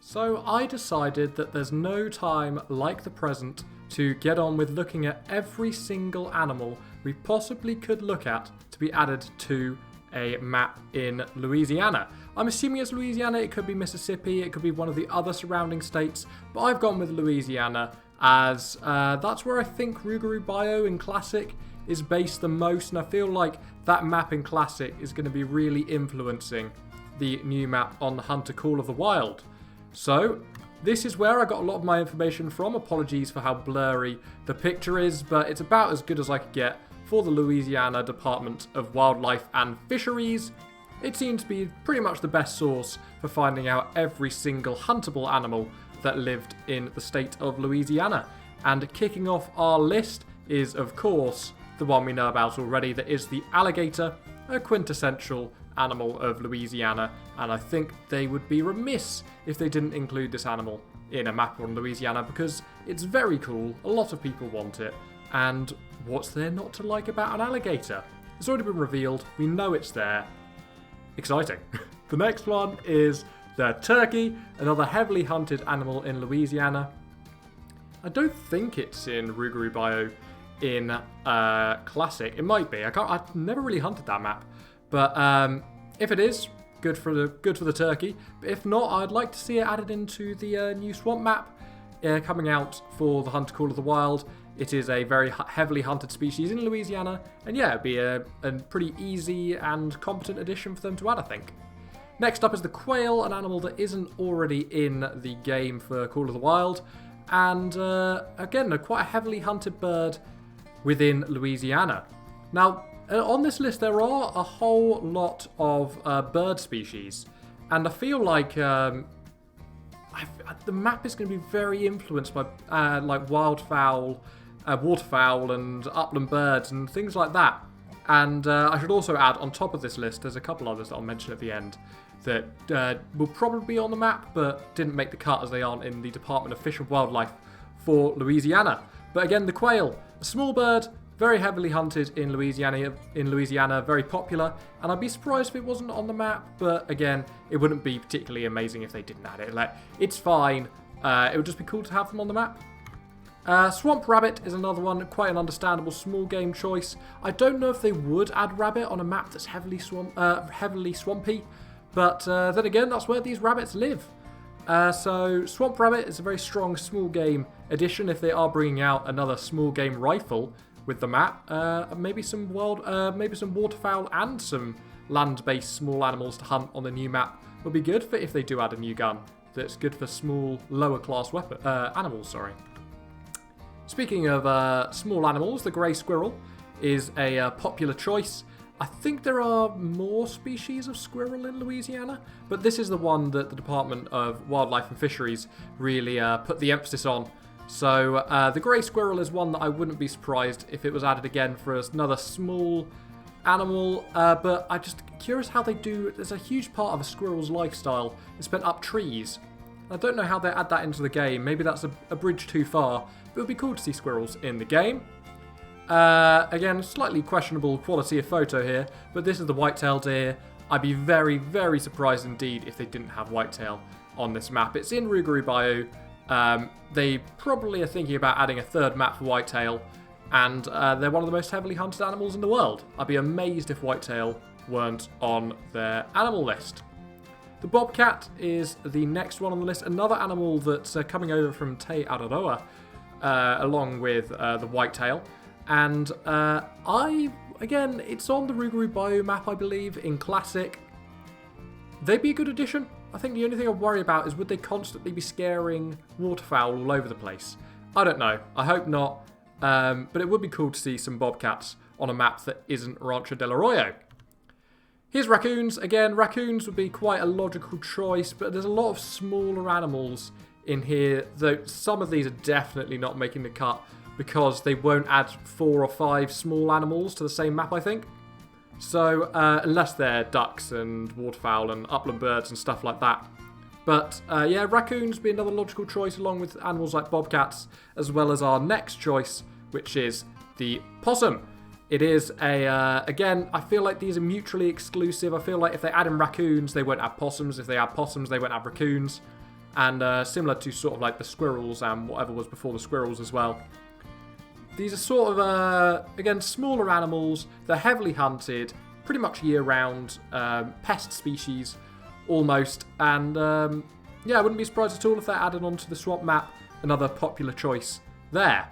So I decided that there's no time like the present to get on with looking at every single animal we possibly could look at to be added to a map in Louisiana. I'm assuming it's Louisiana, it could be Mississippi, it could be one of the other surrounding states, but I've gone with Louisiana as that's where I think Rougarou Bio in Classic is based the most, and I feel like that map in Classic is going to be really influencing the new map on the Hunter Call of the Wild. So, this is where I got a lot of my information from. Apologies for how blurry the picture is, but it's about as good as I could get for the Louisiana Department of Wildlife and Fisheries. It seems to be pretty much the best source for finding out every single huntable animal that lived in the state of Louisiana. And kicking off our list is, of course, the one we know about already, that is the alligator, a quintessential animal of Louisiana, and I think they would be remiss if they didn't include this animal in a map on Louisiana because it's very cool, a lot of people want it, and what's there not to like about an alligator? It's already been revealed, we know it's there. Exciting. The next one is the turkey, another heavily hunted animal in Louisiana. I don't think it's in Rougarou Bio in Classic. It might be. I've never really hunted that map. But if it is, good for the turkey. But if not, I'd like to see it added into the new swamp map coming out for the Hunter Call of the Wild. It is a very heavily hunted species in Louisiana, and yeah, it'd be a pretty easy and competent addition for them to add, I think. Next up is the quail, an animal that isn't already in the game for Call of the Wild, and again, quite a heavily hunted bird within Louisiana. Now, on this list, there are a whole lot of bird species, and I feel like the map is going to be very influenced by like wildfowl, waterfowl, and upland birds, and things like that. And I should also add, on top of this list, there's a couple others that I'll mention at the end that will probably be on the map, but didn't make the cut as they aren't in the Department of Fish and Wildlife for Louisiana. But again, the quail, a small bird, very heavily hunted in Louisiana, very popular, and I'd be surprised if it wasn't on the map, but again, it wouldn't be particularly amazing if they didn't add it. Like, it's fine, it would just be cool to have them on the map. Swamp rabbit is another one, quite an understandable small game choice. I don't know if they would add rabbit on a map that's heavily swampy, but then again, that's where these rabbits live. So swamp rabbit is a very strong small game addition if they are bringing out another small game rifle with the map. Maybe some waterfowl and some land-based small animals to hunt on the new map would be good for if they do add a new gun that's good for small, lower class animals. Sorry. Speaking of small animals, the grey squirrel is a popular choice. I think there are more species of squirrel in Louisiana, but this is the one that the Department of Wildlife and Fisheries really put the emphasis on. So the grey squirrel is one that I wouldn't be surprised if it was added again for another small animal, but I'm just curious how they do. There's a huge part of a squirrel's lifestyle is spent up trees. I don't know how they add that into the game. Maybe that's a bridge too far, but it would be cool to see squirrels in the game. Again, slightly questionable quality of photo here, but this is the whitetail deer. I'd be very, very surprised indeed if they didn't have whitetail on this map. It's in Rougarou Bio. They probably are thinking about adding a third map for whitetail, and they're one of the most heavily hunted animals in the world. I'd be amazed if whitetail weren't on their animal list. The bobcat is the next one on the list, another animal that's coming over from Te Araroa, along with the whitetail. And again, it's on the Rougarou Bio map, I believe, in Classic. They'd be a good addition. I think the only thing I worry about is would they constantly be scaring waterfowl all over the place? I don't know. I hope not. But it would be cool to see some bobcats on a map that isn't Rancho del Arroyo. Here's raccoons. Again, raccoons would be quite a logical choice, but there's a lot of smaller animals in here, though some of these are definitely not making the cut because they won't add 4 or 5 small animals to the same map, I think. So, unless they're ducks and waterfowl and upland birds and stuff like that. But, yeah, raccoons would be another logical choice along with animals like bobcats, as well as our next choice, which is the possum. It is again, I feel like these are mutually exclusive. I feel like if they add in raccoons, they won't have possums. If they add possums, they won't have raccoons. and similar to sort of like the squirrels and whatever was before the squirrels as well. These are sort of, again, smaller animals. They're heavily hunted, pretty much year-round, pest species, almost. And, yeah, I wouldn't be surprised at all if they're added onto the swamp map. Another popular choice there.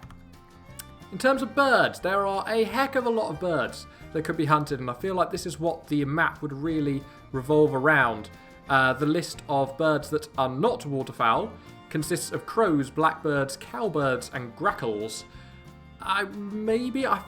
In terms of birds, there are a heck of a lot of birds that could be hunted, and I feel like this is what the map would really revolve around. The list of birds that are not waterfowl consists of crows, blackbirds, cowbirds, and grackles. I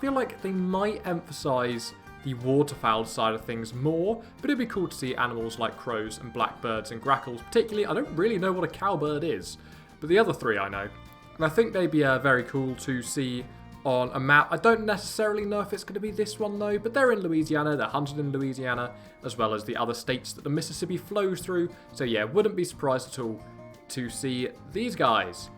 feel like they might emphasise the waterfowl side of things more, but it'd be cool to see animals like crows and blackbirds and grackles. Particularly, I don't really know what a cowbird is, but the other three I know. And I think they'd be very cool to see on a map. I don't necessarily know if it's going to be this one though, but they're in Louisiana, they're hunted in Louisiana, as well as the other states that the Mississippi flows through. So yeah, wouldn't be surprised at all to see these guys.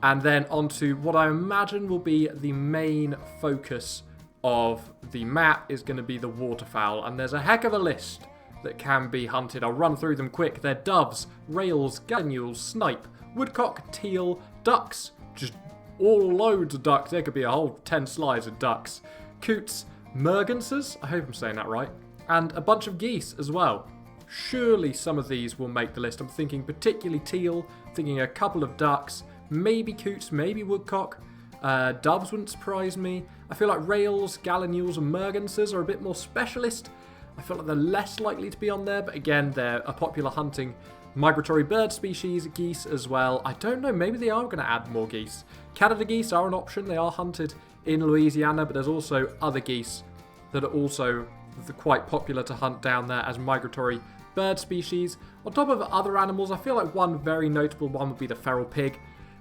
And then onto what I imagine will be the main focus of the map is going to be the waterfowl. And there's a heck of a list that can be hunted. I'll run through them quick. They're doves, rails, gallinules, snipe, woodcock, teal, ducks, just all loads of ducks. There could be a whole 10 slides of ducks. Coots, mergansers, I hope I'm saying that right, and a bunch of geese as well. Surely some of these will make the list. I'm thinking particularly teal, thinking a couple of ducks, maybe coots, maybe woodcock. Doves wouldn't surprise me. I feel like rails, gallinules, and mergansers are a bit more specialist. I feel like they're less likely to be on there, but again, they're a popular hunting migratory bird species. Geese as well. I don't know, maybe they are going to add more geese. Canada geese are an option. They are hunted in Louisiana, but there's also other geese that are also quite popular to hunt down there as migratory bird species. On top of other animals, I feel like one very notable one would be the feral pig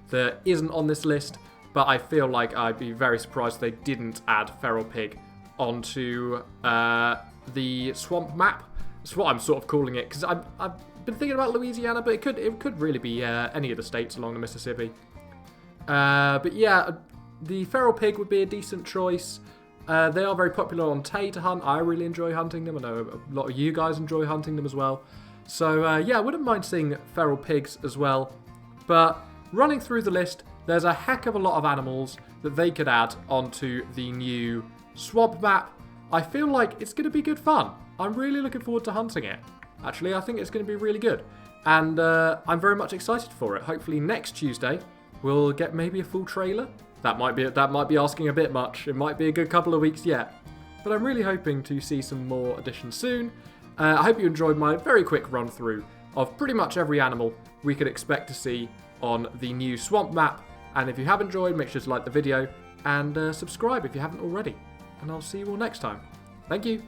that isn't on this list, but I feel like I'd be very surprised if they didn't add feral pig onto the swamp map. That's what I'm sort of calling it, because I've been thinking about Louisiana, but it could really be any of the states along the Mississippi. But yeah, the feral pig would be a decent choice. They are very popular on Tay to hunt. I really enjoy hunting them. I know a lot of you guys enjoy hunting them as well. So yeah, I wouldn't mind seeing feral pigs as well. But running through the list, there's a heck of a lot of animals that they could add onto the new swamp map. I feel like it's going to be good fun. I'm really looking forward to hunting it. Actually, I think it's going to be really good. And I'm very much excited for it. Hopefully next Tuesday, we'll get maybe a full trailer. That might be asking a bit much. It might be a good couple of weeks yet. But I'm really hoping to see some more additions soon. I hope you enjoyed my very quick run through of pretty much every animal we could expect to see on the new swamp map. And if you have enjoyed, make sure to like the video and subscribe if you haven't already. And I'll see you all next time. Thank you.